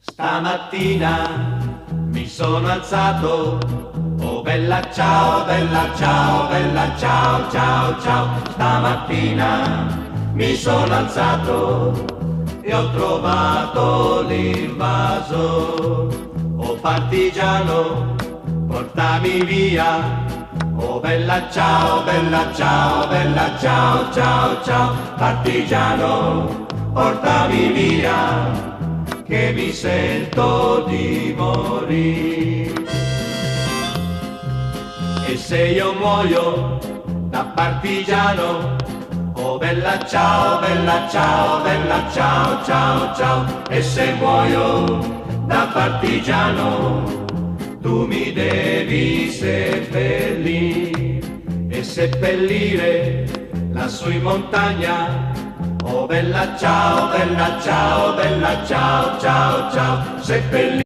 Stamattina mi sono alzato, oh bella ciao, bella ciao, bella ciao, ciao, ciao. Stamattina mi sono alzato e ho trovato l'invaso. Oh partigiano, portami via, oh bella ciao, bella ciao, bella ciao, ciao, ciao. Partigiano, portami via, che mi sento di morire. E se io muoio da partigiano, oh bella ciao, bella ciao, bella ciao, ciao, ciao. E se muoio da partigiano, tu mi devi seppellire e seppellire lassù in montagna. Oh bella ciao, bella ciao, bella ciao, ciao, ciao, seppellire.